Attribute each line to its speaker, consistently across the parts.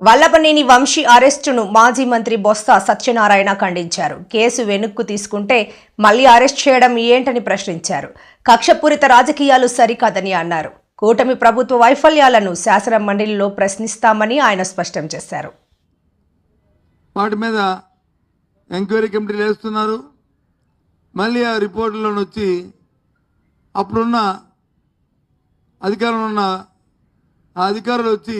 Speaker 1: వల్లభనేని వంశీ అరెస్టును మాజీ మంత్రి బొత్స సత్యనారాయణ ఖండించారు. కేసు వెనక్కు తీసుకుంటే మళ్లీ అరెస్ట్ చేయడం ఏంటని ప్రశ్నించారు. కక్షపూరిత రాజకీయాలు సరికాదని అన్నారు. కూటమి ప్రభుత్వ వైఫల్యాలను శాసన మండలిలో ప్రశ్నిస్తామని ఆయన స్పష్టం చేశారు.
Speaker 2: వాటి మీద ఎంక్వైరీ కమిటీలు వేస్తున్నారు. మళ్ళీ ఆ రిపోర్టులను వచ్చి అప్పుడున్న అధికారంలో ఉన్న ఆ అధికారులు వచ్చి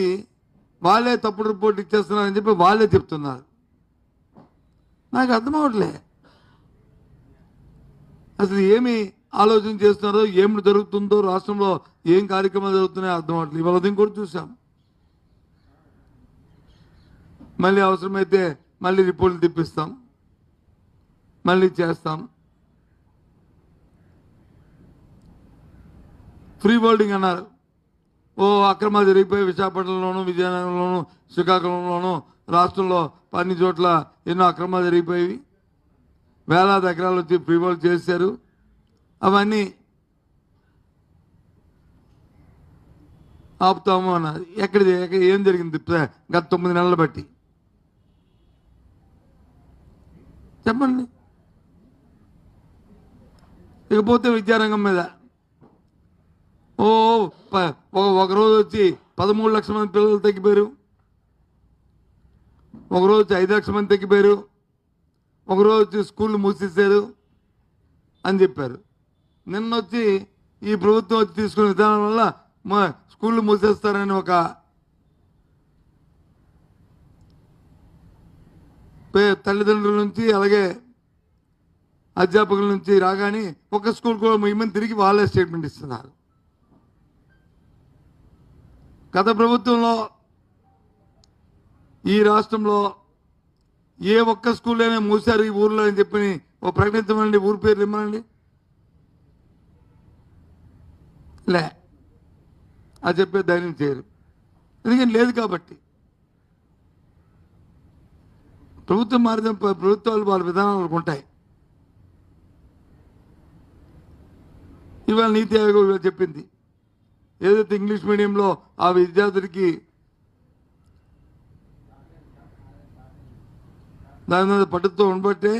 Speaker 2: వాళ్ళే తప్పుడు రిపోర్ట్ ఇచ్చేస్తున్నారని చెప్పి వాళ్ళే చెప్తున్నారు. నాకు అర్థం అవ్వట్లే అసలు ఏమి ఆలోచన చేస్తున్నారో, ఏమి జరుగుతుందో, రాష్ట్రంలో ఏం కార్యక్రమాలు జరుగుతున్నాయో అర్థం అవ్వట్లేదు. ఇవాళ ఉదయం కూడా చూసాం. మళ్ళీ అవసరమైతే మళ్ళీ రిపోర్ట్లు తెప్పిస్తాం, మళ్ళీ చేస్తాం. ఫ్రీ బోర్డింగ్ అన్నారు. అక్రమాలు జరిగిపోయి విశాఖపట్నంలోను, విజయనగరంలోను, శ్రీకాకుళంలోను, రాష్ట్రంలో అన్ని చోట్ల ఎన్నో అక్రమాలు జరిగిపోయి వేలాది ఎకరాలు వచ్చి ఫ్రీ బోర్డ్ చేశారు. అవన్నీ ఆపుతాము అన్నారు. ఎక్కడ ఏం జరిగింది గత 9 నెలలు బట్టి చెప్పండి. ఇకపోతే విద్యారంగం మీద ఒకరోజు వచ్చి 13 లక్షల మంది పిల్లలు తగ్గిపోయారు, ఒకరోజు వచ్చి 5 లక్షల మంది తగ్గిపోయారు, ఒకరోజు వచ్చి స్కూళ్ళు మూసేశారు అని చెప్పారు. నిన్న వచ్చి ఈ ప్రభుత్వం వచ్చి తీసుకునే విధానం వల్ల స్కూళ్ళు మూసేస్తారని ఒక తల్లిదండ్రుల నుంచి అలాగే అధ్యాపకుల నుంచి రాగానే ఒక స్కూల్ కూడా ముయ్యమని తిరిగి వాళ్ళే స్టేట్మెంట్ ఇస్తున్నారు. గత ప్రభుత్వంలో ఈ రాష్ట్రంలో ఏ ఒక్క స్కూల్ అయినా మూసారు ఈ ఊర్లో అని చెప్పి ప్రకటించమండి, ఊరి పేర్లు ఇమ్మనండి. లే అది చెప్పే ధైర్యం చేయరు. ఎందుకంటే లేదు కాబట్టి. ప్రభుత్వం మారిన ప్రభుత్వాలు వాళ్ళ విధానాలు ఉంటాయి. ఇవాళ నీతి ఆయోగ్ చెప్పింది, ఏదైతే ఇంగ్లీష్ మీడియంలో ఆ విద్యార్థులకి దాని మీద పట్టుతో ఉండబట్టే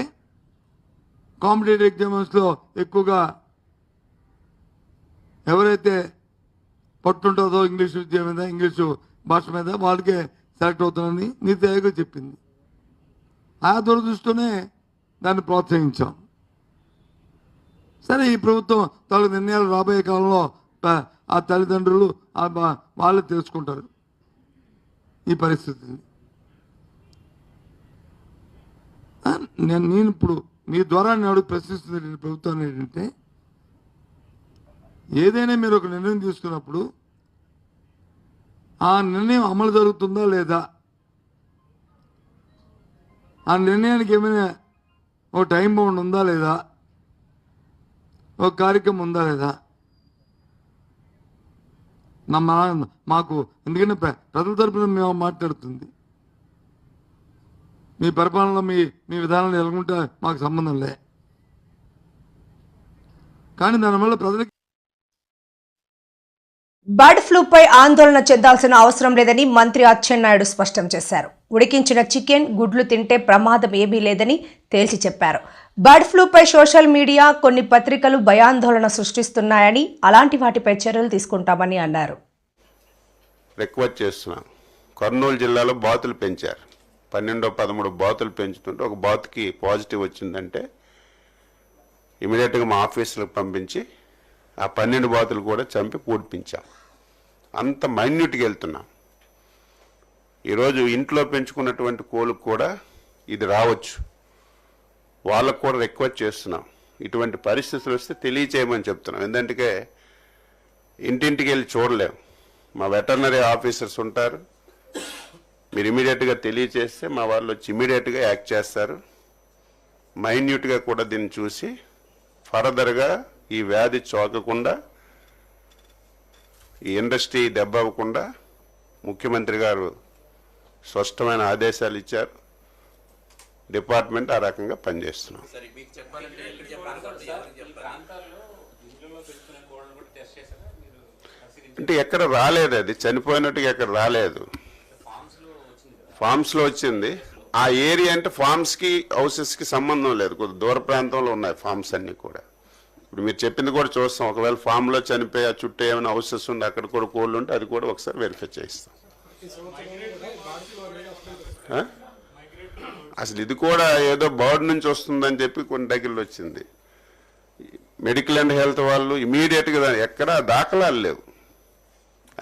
Speaker 2: కాంపిటేటివ్ ఎగ్జామ్స్లో ఎక్కువగా ఎవరైతే పట్టుంటుందో ఇంగ్లీష్ విద్య మీద, ఇంగ్లీషు భాష మీద వాళ్ళకే సెలెక్ట్ అవుతుందని నీతి ఆయోగ్ చెప్పింది. ఆ దురదృష్టితోనే దాన్ని ప్రోత్సహించాం. సరే, ఈ ప్రభుత్వం తాలూకు నిర్ణయాలు రాబోయే కాలంలో ఆ తల్లిదండ్రులు వాళ్ళే తెలుసుకుంటారు ఈ పరిస్థితిని. నేను ఇప్పుడు మీ ద్వారా నేను ప్రశ్నిస్తుంది ప్రభుత్వాన్ని ఏంటంటే, ఏదైనా మీరు ఒక నిర్ణయం తీసుకున్నప్పుడు ఆ నిర్ణయం అమలు జరుగుతుందా లేదా, ఆ నిర్ణయానికి ఏమైనా ఒక టైం బౌండ్ ఉందా లేదా, ఒక కార్యక్రమం ఉందా లేదా. మాకు ఎందుకంటే ప్రజల తరపున మేము మాట్లాడుతుంది, మీ పరిపాలనలో మీ విధానాలు ఎలాగుంటే మాకు సంబంధం లే. కానీ దానివల్ల ప్రజలకి
Speaker 1: బర్డ్ ఫ్లూపై ఆందోళన చెందాల్సిన అవసరం లేదని మంత్రి అచ్చెన్నాయుడు స్పష్టం చేశారు. ఉడికించిన చికెన్, గుడ్లు తింటే ప్రమాదం ఏమీ లేదని తేల్చి చెప్పారు. బర్డ్ ఫ్లూపై సోషల్ మీడియా, కొన్ని పత్రికలు భయాందోళన సృష్టిస్తున్నాయని, అలాంటి వాటిపై చర్యలు తీసుకుంటామని అన్నారు.
Speaker 3: రిక్వెస్ట్ చేస్తున్నాం. కర్నూలు జిల్లాలో బాతులు పెంచారు. 12-13 బాతులు పెంచుతుంటే ఒక బాతుకి పాజిటివ్ వచ్చిందంటే ఇమీడియట్గా మా ఆఫీసులకు పంపించి ఆ 12 బాతులు కూడా చంపి పూడ్పించాం. అంత మైన్యూట్గా వెళ్తున్నాం. ఈరోజు ఇంట్లో పెంచుకున్నటువంటి కోళ్ళకు కూడా ఇది రావచ్చు. వాళ్ళకు కూడా రిక్వెస్ట్ చేస్తున్నాం, ఇటువంటి పరిస్థితులు వస్తే తెలియచేయమని చెప్తున్నాం. ఎందుకంటే ఇంటింటికి వెళ్ళి చూడలేము. మా వెటర్నరీ ఆఫీసర్స్ ఉంటారు. మీరు ఇమీడియట్గా తెలియచేస్తే మా వాళ్ళు వచ్చి ఇమీడియట్గా యాక్ట్ చేస్తారు. మైన్యూట్గా కూడా దీన్ని చూసి ఫర్దర్గా ఈ వ్యాధి సోకకుండా, ఈ ఇండస్ట్రీ దెబ్బ అవ్వకుండా ముఖ్యమంత్రి గారు స్పష్టమైన ఆదేశాలు ఇచ్చారు. డిపార్ట్మెంట్ ఆ రకంగా పనిచేస్తున్నాం. అంటే ఎక్కడ రాలేదు, అది చనిపోయినట్టుగా ఎక్కడ రాలేదు. ఫామ్స్లో వచ్చింది. ఆ ఏరియా అంటే ఫామ్స్కి హౌసెస్కి సంబంధం లేదు, కొద్ది దూర ప్రాంతంలో ఉన్నాయి ఫామ్స్ అన్నీ కూడా. ఇప్పుడు మీరు చెప్పింది కూడా చూస్తాం, ఒకవేళ ఫామ్లో చనిపోయి ఆ చుట్టూ ఏమైనా హౌసెస్ ఉంటే అక్కడ కూడా కోళ్ళు ఉంటే అది కూడా ఒకసారి వెరిఫై చేయిస్తాం. అసలు ఇది కూడా ఏదో బర్డ్ నుంచి వస్తుందని చెప్పి కొన్ని దగ్గరలో వచ్చింది. మెడికల్ అండ్ హెల్త్ వాళ్ళు ఇమీడియట్గా ఎక్కడా దాఖలాలు లేవు.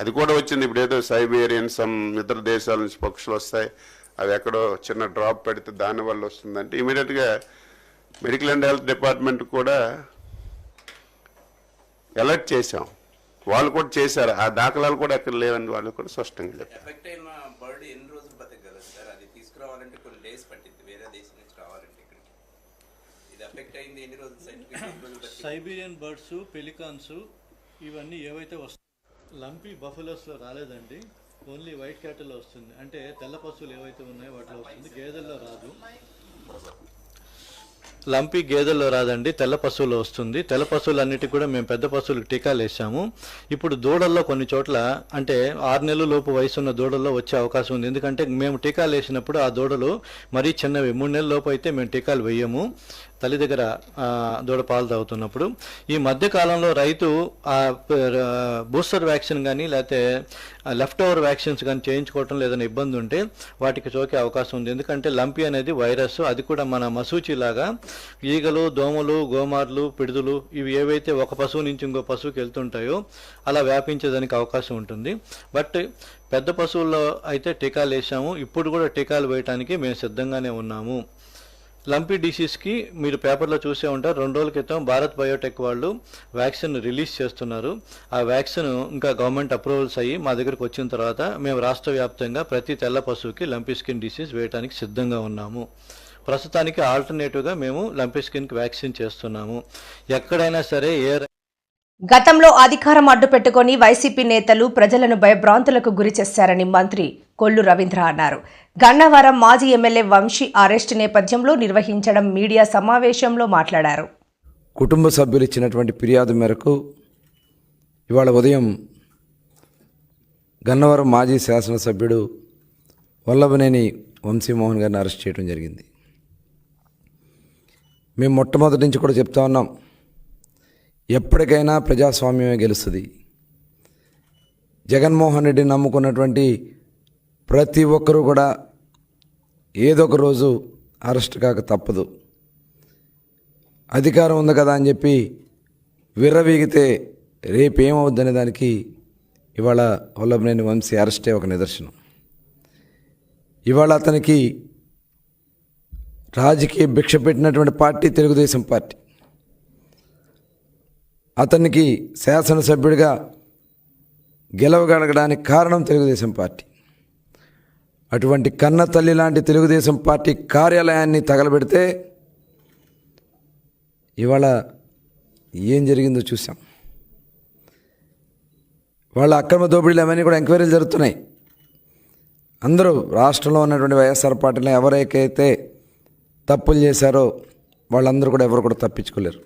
Speaker 3: అది కూడా వచ్చింది. ఇప్పుడు ఏదో సైబేరియన్ ఇతర దేశాల నుంచి పక్షులు వస్తాయి, అవి ఎక్కడో చిన్న డ్రాప్ పెడితే దానివల్ల వస్తుందంటే ఇమీడియట్గా మెడికల్ అండ్ హెల్త్ డిపార్ట్మెంట్ కూడా అలర్ట్ చేశాం. వాళ్ళు కూడా చేశారు. ఆ దాఖలాలు కూడా ఎక్కడ లేవని వాళ్ళు కూడా స్పష్టంగా చెప్పారు.
Speaker 4: సైబీరియన్ బర్డ్స్, పెలికాన్స్ ఇవన్నీ ఏవైతే వస్తాయి, లంపీ బఫెలోస్లో రాలేదండి, ఓన్లీ వైట్ క్యాటిల్లో వస్తుంది. అంటే తెల్ల పశువులు ఏవైతే ఉన్నాయో వాటిలో వస్తుంది, గేదెల్లో రాదు. లంపీ గేదెల్లో రాదండి, తెల్ల పశువుల్లో వస్తుంది. తెల్ల పశువులన్నిటికీ కూడా మేము పెద్ద పశువులకు టీకాలు వేసాము. ఇప్పుడు దూడల్లో కొన్ని చోట్ల అంటే 6 నెలల లోపు వయసు ఉన్న దూడల్లో వచ్చే అవకాశం ఉంది. ఎందుకంటే మేము టీకాలు వేసినప్పుడు ఆ దూడలు మరీ చిన్నవి, 3 నెలల లోపు అయితే మేము టీకాలు వేయము తల్లి దగ్గర దూడ పాలు తాగుతున్నప్పుడు. ఈ మధ్య కాలంలో రైతు బూస్టర్ వ్యాక్సిన్ కానీ లేకపోతే లెఫ్ట్ ఓవర్ వ్యాక్సిన్స్ కానీ చేయించుకోవటం లేదని ఇబ్బంది ఉంటే వాటికి సోకే అవకాశం ఉంది. ఎందుకంటే లంపీ అనేది వైరస్, అది కూడా మన మసూచిలాగా ఈగలు, దోమలు, గోమార్లు, పిడుదులు ఇవి ఏవైతే ఒక పశువు నుంచి ఇంకో పశువుకి వెళ్తుంటాయో అలా వ్యాపించేదానికి అవకాశం ఉంటుంది. బట్ పెద్ద పశువుల్లో అయితే టీకాలు వేసాము. ఇప్పుడు కూడా టీకాలు వేయడానికి మేము సిద్ధంగానే ఉన్నాము. లంపీ డిసీజ్కి మీరు పేపర్లో చూసే ఉంటారు, 2 రోజుల క్రితం భారత్ బయోటెక్ వాళ్ళు వ్యాక్సిన్ రిలీజ్ చేస్తున్నారు. ఆ వ్యాక్సిన్ ఇంకా గవర్నమెంట్ అప్రూవల్స్ అయ్యి మా దగ్గరకు వచ్చిన తర్వాత మేము రాష్ట్ర వ్యాప్తంగా ప్రతి తెల్ల పశువుకి లంపీ స్కిన్ డిసీజ్ వేయడానికి సిద్ధంగా ఉన్నాము. ప్రస్తుతానికి ఆల్టర్నేటివ్గా మేము లంపీ స్కిన్కి వ్యాక్సిన్ చేస్తున్నాము. ఎక్కడైనా సరే
Speaker 1: గతంలో అధికారం అడ్డు పెట్టుకుని వైసీపీ నేతలు ప్రజలను భయభ్రాంతులకు గురి చేశారని మంత్రి కొల్లు రవీంద్ర అన్నారు. గన్నవరం మాజీ ఎమ్మెల్యే వంశీ అరెస్టు నేపథ్యంలో నిర్వహించడం మీడియా సమావేశంలో మాట్లాడారు.
Speaker 5: కుటుంబ సభ్యులు ఇచ్చినటువంటి ఫిర్యాదు మేరకు ఇవాళ ఉదయం గన్నవరం మాజీ శాసనసభ్యుడు వల్లభనేని వంశీమోహన్ గారిని అరెస్ట్ చేయడం జరిగింది. మేము మొట్టమొదటి నుంచి కూడా చెప్తా ఉన్నాం, ఎప్పటికైనా ప్రజాస్వామ్యమే గెలుస్తుంది. జగన్మోహన్ రెడ్డిని నమ్ముకున్నటువంటి ప్రతి ఒక్కరూ కూడా ఏదో ఒక రోజు అరెస్ట్ కాక తప్పదు. అధికారం ఉంది కదా అని చెప్పి విర్రవీగితే రేపేమవుద్దనే దానికి ఇవాళ వల్లభనేని వంశీ అరెస్టే ఒక నిదర్శనం. ఇవాళ అతనికి రాజకీయ భిక్ష పెట్టినటువంటి పార్టీ తెలుగుదేశం పార్టీ. అతనికి శాసనసభ్యుడిగా గెలవగలగడానికి కారణం తెలుగుదేశం పార్టీ. అటువంటి కన్న తల్లి లాంటి తెలుగుదేశం పార్టీ కార్యాలయాన్ని తగలబెడితే ఇవాళ ఏం జరిగిందో చూసాం. వాళ్ళ అక్రమ దోపిడీలు అవన్నీ కూడా ఎంక్వైరీలు జరుగుతున్నాయి. అందరూ రాష్ట్రంలో ఉన్నటువంటి వైఎస్ఆర్ పార్టీలో ఎవరైతే తప్పులు చేశారో వాళ్ళందరూ కూడా ఎవరు కూడా తప్పించుకోలేరు.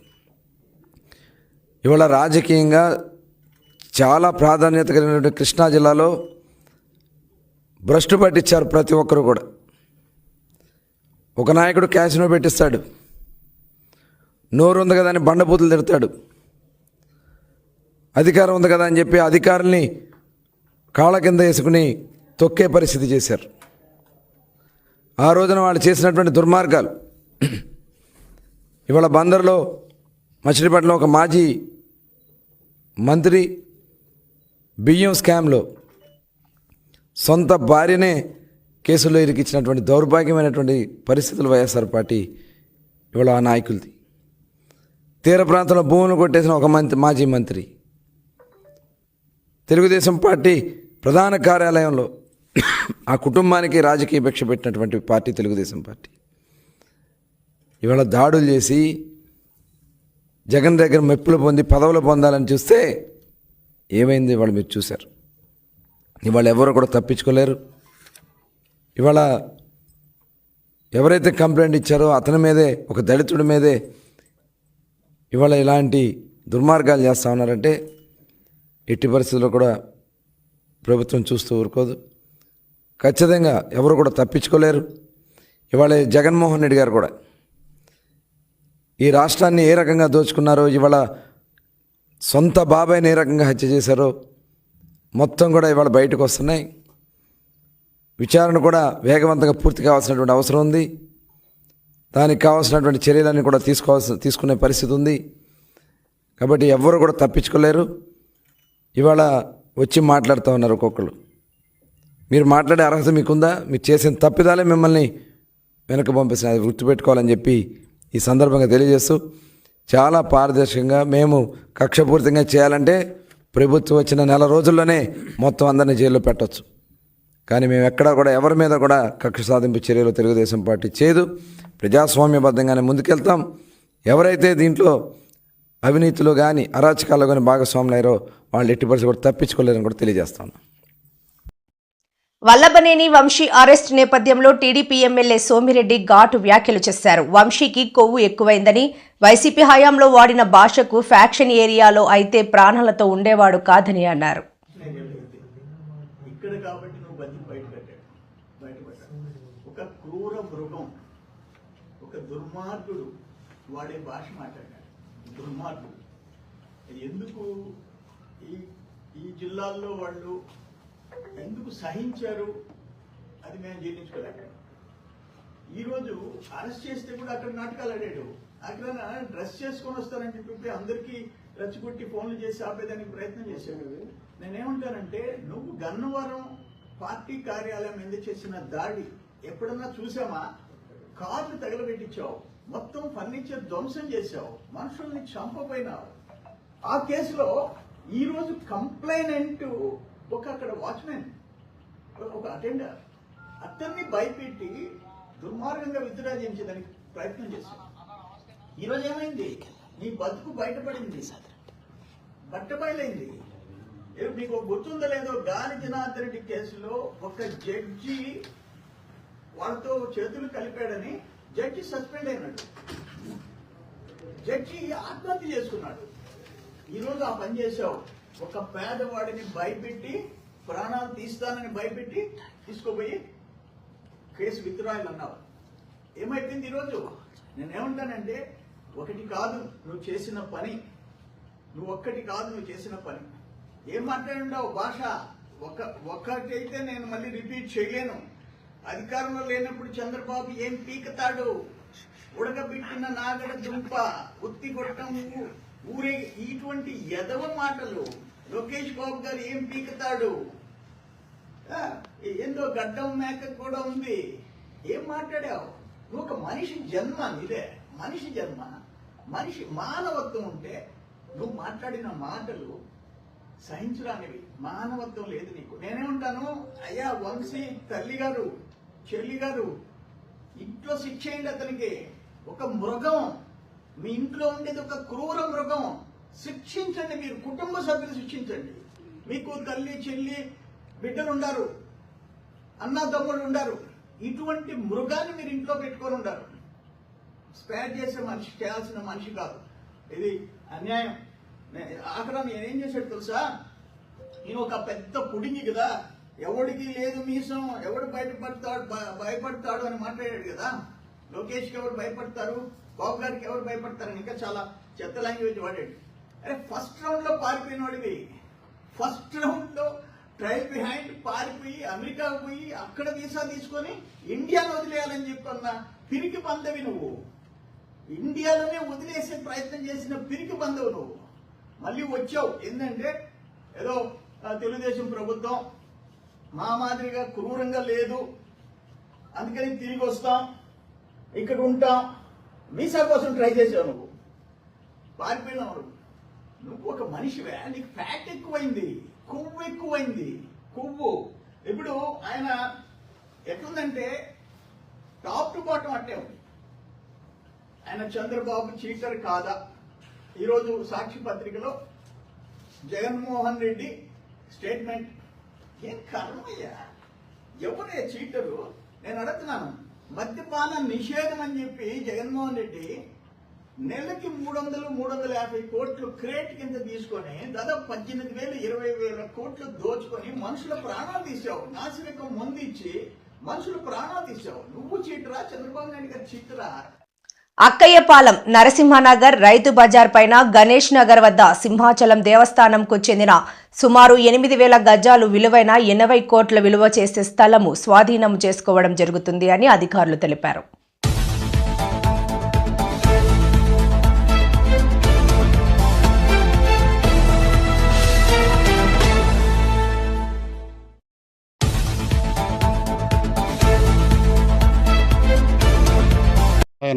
Speaker 5: ఇవాళ రాజకీయంగా చాలా ప్రాధాన్యత కలిగినటువంటి కృష్ణా జిల్లాలో భ్రష్టు పట్టించారు ప్రతి ఒక్కరు కూడా. ఒక నాయకుడు క్యాసినో పెట్టిస్తాడు, నోరు ఉంది కదా అని బండబూతులు తిడతాడు, అధికారం ఉంది కదా అని చెప్పి అధికారుల్ని కాళ్ళ కింద వేసుకుని తొక్కే పరిస్థితి చేశారు. ఆ రోజున వాళ్ళు చేసినటువంటి దుర్మార్గాలు ఇవాళ బందర్లో మచిలీపట్నంలో ఒక మాజీ మంత్రి బియ్యం స్కామ్లో సొంత భార్యనే కేసుల్లో ఇరికించినటువంటి దౌర్భాగ్యమైనటువంటి పరిస్థితులు వైఎస్ఆర్ పార్టీ ఇవాళ ఆ నాయకులది. తీర ప్రాంతంలో భూములు కొట్టేసిన ఒక మాజీ మంత్రి, తెలుగుదేశం పార్టీ ప్రధాన కార్యాలయంలో ఆ కుటుంబానికి రాజకీయ భిక్ష పెట్టినటువంటి పార్టీ తెలుగుదేశం పార్టీ. ఇవాళ దాడులు చేసి జగన్ దగ్గర మెప్పులు పొంది పదవులు పొందాలని చూస్తే ఏమైంది ఇవాళ మీరు చూశారు. ఇవాళ ఎవరు కూడా తప్పించుకోలేరు. ఇవాళ ఎవరైతే కంప్లైంట్ ఇచ్చారో అతని మీదే, ఒక దళితుడి మీదే ఇవాళ ఇలాంటి దుర్మార్గాలు చేస్తూ ఉన్నారంటే ఎట్టి పరిస్థితుల్లో కూడా ప్రభుత్వం చూస్తూ ఊరుకోదు. ఖచ్చితంగా ఎవరు కూడా తప్పించుకోలేరు. ఇవాళ జగన్మోహన్ రెడ్డి గారు కూడా ఈ రాష్ట్రాన్ని ఏ రకంగా దోచుకున్నారో, ఇవాళ సొంత బాబాయ్ని ఏ రకంగా హత్య చేశారో మొత్తం కూడా ఇవాళ బయటకు వస్తున్నాయి. విచారణ కూడా వేగవంతంగా పూర్తి కావాల్సినటువంటి అవసరం ఉంది. దానికి కావాల్సినటువంటి చర్యలన్నీ కూడా తీసుకునే పరిస్థితి ఉంది. కాబట్టి ఎవ్వరు కూడా తప్పించుకోలేరు. ఇవాళ వచ్చి మాట్లాడుతూ ఉన్నారు ఒక్కొక్కరు. మీరు మాట్లాడే అర్హత మీకుందా? మీరు చేసిన తప్పిదాలే మిమ్మల్ని వెనక పంపిస్తున్న, అది గుర్తుపెట్టుకోవాలని చెప్పి ఈ సందర్భంగా తెలియజేస్తూ, చాలా పారదర్శకంగా మేము కక్షపూరితంగా చేయాలంటే ప్రభుత్వం వచ్చిన నెల రోజుల్లోనే మొత్తం అందరినీ జైల్లో పెట్టవచ్చు. కానీ మేము ఎక్కడా కూడా ఎవరి మీద కూడా కక్ష సాధింపు చర్యలు తెలుగుదేశం పార్టీ చేయదు. ప్రజాస్వామ్యబద్ధంగానే ముందుకెళ్తాం. ఎవరైతే దీంట్లో అవినీతిలో కానీ అరాచకాల్లో కానీ భాగస్వాములు అయ్యారో వాళ్ళు ఎట్టి పరిస్థితి కూడా తప్పించుకోలేరని కూడా తెలియజేస్తాను.
Speaker 1: వల్లభనేని వంశీ అరెస్ట్ నేపథ్యంలో టీడీపీ ఎమ్మెల్యే సోమిరెడ్డి ఘాటు వ్యాఖ్యలు చేశారు. వంశీకి కొవ్వు ఎక్కువైందని, వైసీపీ హయాంలో వాడిన భాషకు ఫ్యాక్షన్ ఏరియాలో అయితే ప్రాణాలతో ఉండేవాడు కాదని అన్నారు.
Speaker 6: ఇక్కడ కాబట్టి నువ్వు బతికి బయటపడ్డాడు. ఒక క్రూర మృగం, ఒక దుర్మార్గుడు వాడే భాష మాట్లాడాడు. దుర్మార్గుడు ఎందుకు ఈ జిల్లాల్లో వాళ్ళు ఎందుకు సహించారు అది మేము జీర్ణించుకోలేక. ఈరోజు అరెస్ట్ చేస్తే కూడా అక్కడ నాటకాలు ఆడాడు. అక్కడ డ్రెస్ చేసుకొని వస్తారని చెప్పి అందరికీ రెచ్చగొట్టి ఫోన్లు చేసి ఆపేదానికి ప్రయత్నం చేశాడు. నేనేమంటానంటే, నువ్వు గన్నవరం పార్టీ కార్యాలయం మీద చేసిన దాడి ఎప్పుడన్నా చూసామా? కార్లు తగలబెట్టించావు, మొత్తం ఫర్నిచర్ ధ్వంసం చేశావు, మనుషుల్ని చంపపోయినావు. ఆ కేసులో ఈ రోజు కంప్లైనెంట్ అక్కడ వాచ్మెన్, ఒక అటెండర్, అతన్ని భయపెట్టి దుర్మార్గంగా విత్డ్రా చేయించేదానికి ప్రయత్నం చేశావు. ఈరోజు ఏమైంది? నీ బతుకు బయటపడింది, బట్టబయలైంది. మీకు గుర్తుందో లేదో, గాలి జనార్దన్ రెడ్డి కేసులో ఒక జడ్జి వాళ్ళతో చేతులు కలిపాడని జడ్జి సస్పెండ్ అయినాడు. జడ్జి ఆత్మహత్య చేసుకున్నాడు. ఈరోజు ఆ పని చేశావు. ఒక పేదవాడిని భయపెట్టి, ప్రాణాలు తీస్తానని భయపెట్టి తీసుకోపోయి కేసు విత్డ్రాయల్ అన్నావు. ఏమైపోయింది ఈరోజు? నేనేమంటానంటే, ఒకటి కాదు నువ్వు చేసిన పని, నువ్వు చేసిన పని. ఏం మాట్లాడుండవు భాష? ఒక్కటైతే నేను మళ్ళీ రిపీట్ చేయలేను. అధికారంలో లేనప్పుడు చంద్రబాబు ఏం పీకతాడు? ఉడకబెట్టిన నాగడ దుంప, ఉత్తి కొట్టం, ఊరే, ఇటువంటి ఎదవ మాటలు. లోకేష్ బాబు గారు ఏం పీకతాడు? ఏందో గడ్డం మేక కూడా ఉంది. ఏం మాట్లాడావు? నువ్వు ఒక మనిషి జన్మ, ఇదే మనిషి జన్మ. మనిషి మానవత్వం ఉంటే నువ్వు మాట్లాడిన మాటలు సహించడానివి. మానవత్వం లేదు నీకు. నేనేమంటాను, అయ్యా వంశీ తల్లి గారు, చెల్లి గారు, ఇంట్లో శిక్ష అయింది అతనికి. ఒక మృగం, మీ ఇంట్లో ఉండేది ఒక క్రూర మృగం. శిక్షించండి, మీరు కుటుంబ సభ్యులు శిక్షించండి. మీకు తల్లి, చెల్లి, బిడ్డలు ఉండారు, అన్నా తమ్ముళ్ళు ఉండారు. ఇటువంటి మృగాన్ని మీరు ఇంట్లో పెట్టుకొని ఉండారు. స్పేర్ చేసే మనిషి, చేయాల్సిన మనిషి కాదు. ఇది అన్యాయం. అక్కడ నేనేం చేశాడు తెలుసా? నేను ఒక పెద్ద పుడింగి కదా, ఎవడికి లేదు మీసం, ఎవడు భయపడతాడు అని మాట్లాడాడు కదా. లోకేష్కి ఎవరు భయపడతారు, బాబు గారికి ఎవరు భయపడతారని ఇంకా చాలా చెత్త లాంగ్వేజ్ వాడాడు. అరే, ఫస్ట్ రౌండ్ లో పారిపోయిన వాడివి. ఫస్ట్ రౌండ్ లో ట్రయల్ బిహైండ్ పారిపోయి అమెరికా పోయి అక్కడ వీసా తీసుకొని ఇండియాలో వదిలేయాలని చెప్పన్న పిరికి పందవి నువ్వు. ఇండియాలోనే వదిలేసే ప్రయత్నం చేసిన పిరికి పందవు నువ్వు. మళ్ళీ వచ్చావు. ఏంటంటే ఏదో తెలుగుదేశం ప్రభుత్వం మా మాదిరిగా క్రూరంగా లేదు, అందుకని తిరిగి వస్తాం, ఇక్కడ ఉంటాం, వీసా కోసం ట్రై చేసావు. నువ్వు పారిపోయినావు. నువ్వు ఒక మనిషివే. నీకు ఫ్యాట్ ఎక్కువైంది, కొవ్వు ఎక్కువైంది, కొవ్వు. ఇప్పుడు ఆయన ఎట్లుందంటే టాప్ టు బాటం అట్టే ఉంది. ఆయన చంద్రబాబు చీటర్ కాదా? ఈరోజు సాక్షి పత్రికలో జగన్మోహన్ రెడ్డి స్టేట్మెంట్. ఏం కర్మయ్యా? ఎవరే చీటరు? నేను అడుగుతున్నాను. మద్యపాన నిషేధం అని చెప్పి జగన్మోహన్ రెడ్డి నెలకి 300-350 కోట్లు క్రేట్ కింద తీసుకొని దాదాపు 18,000-20,000 కోట్లు దోచుకొని మనుషుల ప్రాణాలు తీసావు. నాసిరకం మందు ఇచ్చి మనుషుల ప్రాణాలు తీసావు. నువ్వు చీటరా, చంద్రబాబు నాయుడు గారు చీటరా?
Speaker 1: అక్కయ్యపాలెం నరసింహనగర్ రైతు బజార్ పైన గణేష్ నగర్ వద్ద సింహాచలం దేవస్థానంకు చెందిన సుమారు 8,000 గజాలు విలువైన 80 కోట్ల విలువ చేసే స్థలము స్వాధీనం చేసుకోవడం జరుగుతుంది అని అధికారులు తెలిపారు.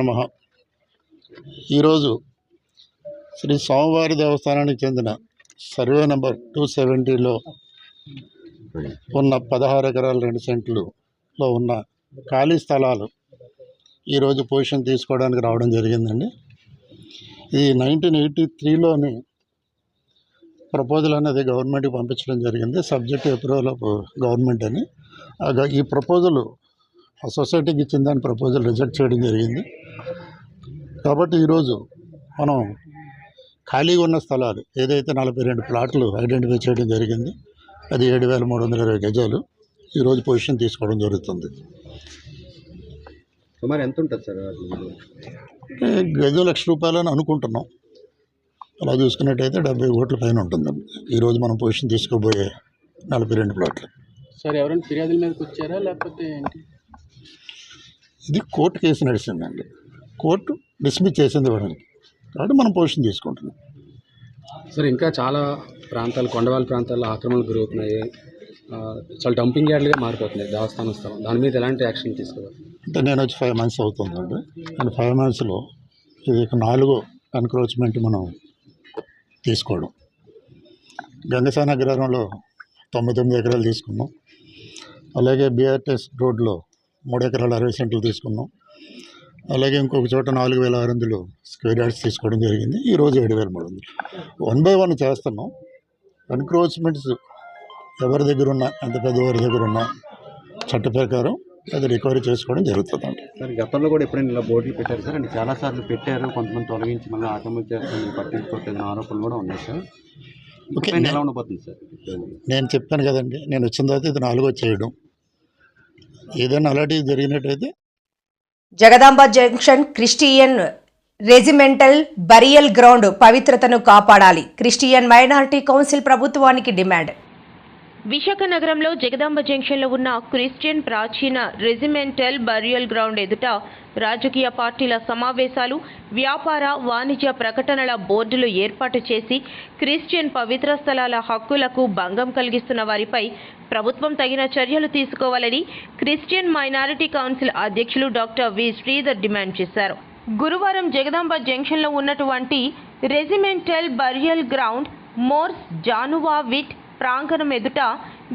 Speaker 7: నమః. ఈరోజు శ్రీ స్వామివారి దేవస్థానానికి చెందిన సర్వే నెంబర్ 270లో ఉన్న 16 ఎకరాల 2 సెంట్లలో ఉన్న ఖాళీ స్థలాలు ఈరోజు పొజిషన్ తీసుకోవడానికి రావడం జరిగిందండి. ఇది 1983లోని ప్రపోజల్ అనేది గవర్నమెంట్కి పంపించడం జరిగింది, సబ్జెక్ట్ అప్రూవల్ ఆఫ్ గవర్నమెంట్ అని. ఈ ప్రపోజల్ ఆ సొసైటీకి ఇచ్చిన దాని ప్రపోజల్ రిజెక్ట్ చేయడం జరిగింది. కాబట్టి ఈరోజు మనం ఖాళీగా ఉన్న స్థలాలు ఏదైతే 42 ప్లాట్లు ఐడెంటిఫై చేయడం జరిగింది, అది 7,320 గజాలు ఈరోజు పొజిషన్ తీసుకోవడం జరుగుతుంది.
Speaker 8: సుమారు ఎంత ఉంటుంది సార్?
Speaker 7: గజం ₹1,00,000 అని అనుకుంటున్నాం. అలా చూసుకున్నట్టయితే 70 కోట్ల పైన ఉంటుంది ఈరోజు మనం పొజిషన్ తీసుకోబోయే 42 ప్లాట్లు.
Speaker 8: సార్ ఎవరైనా ఫిర్యాదుల మీదకి వచ్చారా లేకపోతే ఏంటి?
Speaker 7: ఇది కోర్టు కేసు నడిచిందండి. కోర్టు డిస్మిస్ చేసింది వాడికి, కాబట్టి మనం పొజిషన్ తీసుకుంటున్నాం.
Speaker 8: సార్ ఇంకా చాలా ప్రాంతాలు, కొండవాళ్ళ ప్రాంతాల్లో ఆక్రమణలు గురవుతున్నాయి, చాలా డంపింగ్ యార్డ్లుగా మారిపోతున్నాయి దేవస్థానం స్థలం. దాని మీద ఎలాంటి యాక్షన్ తీసుకోవాలి?
Speaker 7: అంటే నేను వచ్చి 5 months అవుతుందండి. అండ్ 5 monthsలో ఇది 4వ ఎన్క్రోచ్మెంట్ మనం తీసుకోవడం. గంగసాన అగ్రహారంలో 99 ఎకరాలు తీసుకున్నాం. అలాగే బిఆర్టీఎస్ రోడ్లో 3 ఎకరాల 60 సెంట్లు తీసుకున్నాం. అలాగే ఇంకొక చోట 4,600 స్క్వేర్ యార్డ్స్ తీసుకోవడం జరిగింది. ఈరోజు 7,300. 1 by 1 చేస్తున్నాం. ఎన్క్రోచ్మెంట్స్ ఎవరి దగ్గర ఉన్నా, ఎంత పెద్దవారి దగ్గర ఉన్నా చట్ట ప్రకారం అది రికవరీ చేసుకోవడం జరుగుతుందండి.
Speaker 8: సార్ గతంలో కూడా ఎప్పుడైనా ఇలా బోర్డులు పెట్టారు సార్? అంటే చాలాసార్లు పెట్టారు, కొంతమంది తొలగించి మళ్ళీ ఆక్రమణ చేస్తామని పట్టించుకోవట్లేదని ఆరోపణలు కూడా ఉన్నాయి సార్.
Speaker 7: ఓకే,
Speaker 8: ఎలా ఉండబోతుంది సార్?
Speaker 7: నేను చెప్పాను కదండి, నేను వచ్చిన తర్వాత ఇది 4వ చేయడం. ఏదైనా అలాంటివి జరిగినట్టయితే
Speaker 1: Jagadamba junction Christian regimental burial ground పవిత్రతను కాపాడాలి. క్రిస్టియన్ మైనారిటీ కౌన్సిల్ ప్రభుత్వానికి డిమాండ్.
Speaker 9: విశాఖ నగరంలో జగదాంబ జంక్షన్లో ఉన్న క్రిస్టియన్ ప్రాచీన రెజిమెంటల్ బరియల్ గ్రౌండ్ ఎదుట రాజకీయ పార్టీల సమావేశాలు, వ్యాపార వాణిజ్య ప్రకటనల బోర్డులు ఏర్పాటు చేసి క్రిస్టియన్ పవిత్ర స్థలాల హక్కులకు భంగం కలిగిస్తున్న వారిపై ప్రభుత్వం తగిన చర్యలు తీసుకోవాలని క్రిస్టియన్ మైనారిటీ కౌన్సిల్ అధ్యక్షులు డాక్టర్ వి శ్రీధర్ డిమాండ్ చేశారు. గురువారం జగదాంబ జంక్షన్లో ఉన్నటువంటి రెజిమెంటల్ బరియల్ గ్రౌండ్ మోర్స్ జానువా విట్ ప్రాంగణం ఎదుట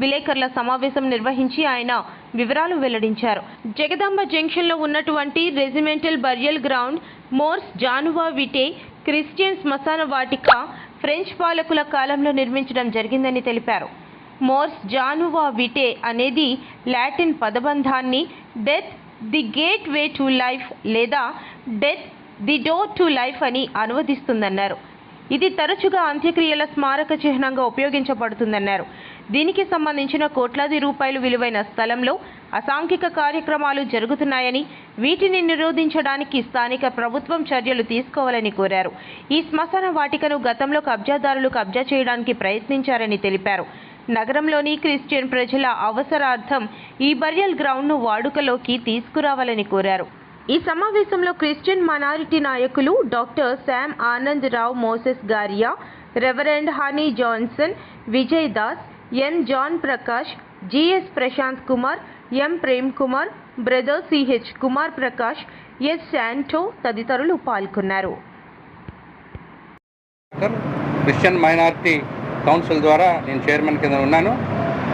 Speaker 9: విలేకరుల సమావేశం నిర్వహించి ఆయన వివరాలు వెల్లడించారు. జగదాంబ జంక్షన్లో ఉన్నటువంటి రెజిమెంటల్ బరియల్ గ్రౌండ్ మోర్స్ జానువా విటే క్రిస్టియన్ శ్మశాన వాటిక ఫ్రెంచ్ పాలకుల కాలంలో నిర్మించడం జరిగిందని తెలిపారు. మోర్స్ జానువా విటే అనేది లాటిన్ పదబంధాన్ని death the gateway to life లేదా death the door to life అని అనువదిస్తుందన్నారు. ఇది తరచుగా అంత్యక్రియల స్మారక చిహ్నంగా ఉపయోగించబడుతుందన్నారు. దీనికి సంబంధించిన కోట్లాది రూపాయలు విలువైన స్థలంలో అసాంఘిక కార్యక్రమాలు జరుగుతున్నాయని, వీటిని నిరోధించడానికి స్థానిక ప్రభుత్వం చర్యలు తీసుకోవాలని కోరారు. ఈ శ్మశాన వాటికను గతంలో కబ్జాదారులు కబ్జా చేయడానికి ప్రయత్నించారని తెలిపారు. నగరంలోని క్రిస్టియన్ ప్రజల అవసరార్థం ఈ బరియల్ గ్రౌండ్ను వాడుకలోకి తీసుకురావాలని కోరారు. ఈ సమావేశంలో క్రిస్టియన్ మైనారిటీ నాయకులు doctor Sam Anand Rao Moses Garia, reverend Honey Johnson, Vijay Das, N John Prakash, GS Prashant Kumar, M Prem Kumar, brother CH Kumar Prakash, S Santo తదితరులు పాల్గొన్నారు.
Speaker 10: క్రిస్టియన్ మైనారిటీ కౌన్సిల్ ద్వారా నేను చైర్మన్ కింద ఉన్నాను.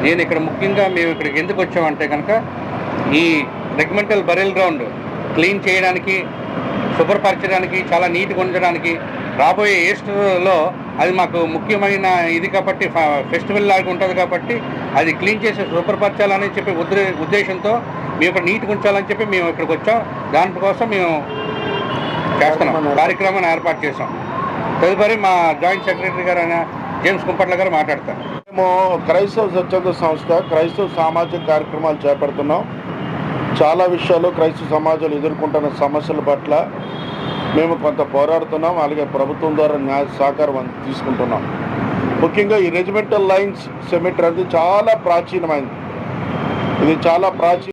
Speaker 10: నేను ఇక్కడ ముఖ్యంగా మేము ఇక్కడికి ఎందుకు వచ్చామంటే కనుక ఈ రెజిమెంటల్ బరియల్ గ్రౌండ్ క్లీన్ చేయడానికి, శుభ్రపరచడానికి, చాలా నీట్గా ఉంచడానికి రాబోయే ఈస్టర్లో అది మాకు ముఖ్యమైన ఇది కాబట్టి ఫెస్టివల్ లాగా ఉంటుంది కాబట్టి అది క్లీన్ చేసి శుభ్రపరచాలని చెప్పి ఉద్దేశంతో మేము ఇక్కడ నీట్గా ఉంచాలని చెప్పి మేము ఇక్కడికి వచ్చాం. దానికోసం మేము చేస్తున్నాం, కార్యక్రమాన్ని ఏర్పాటు చేసాం. తదుపరి మా జాయింట్ సెక్రటరీ గారు అయిన జేమ్స్ కుంపట్ల గారు మాట్లాడతారు.
Speaker 7: మేము క్రైస్తవ స్వచ్ఛంద సంస్థ క్రైస్తవ సామాజిక కార్యక్రమాలు చేపడుతున్నాం. చాలా విషయాలు క్రైస్తవ సమాజాలు ఎదుర్కొంటున్న సమస్యల పట్ల మేము కొంత పోరాడుతున్నాం. అలాగే ప్రభుత్వం ద్వారా న్యాయ సహకారం తీసుకుంటున్నాం. ముఖ్యంగా ఈ రెజిమెంటల్ లైన్స్ సెమిటరీ అనేది చాలా ప్రాచీనమైనది. ఇది చాలా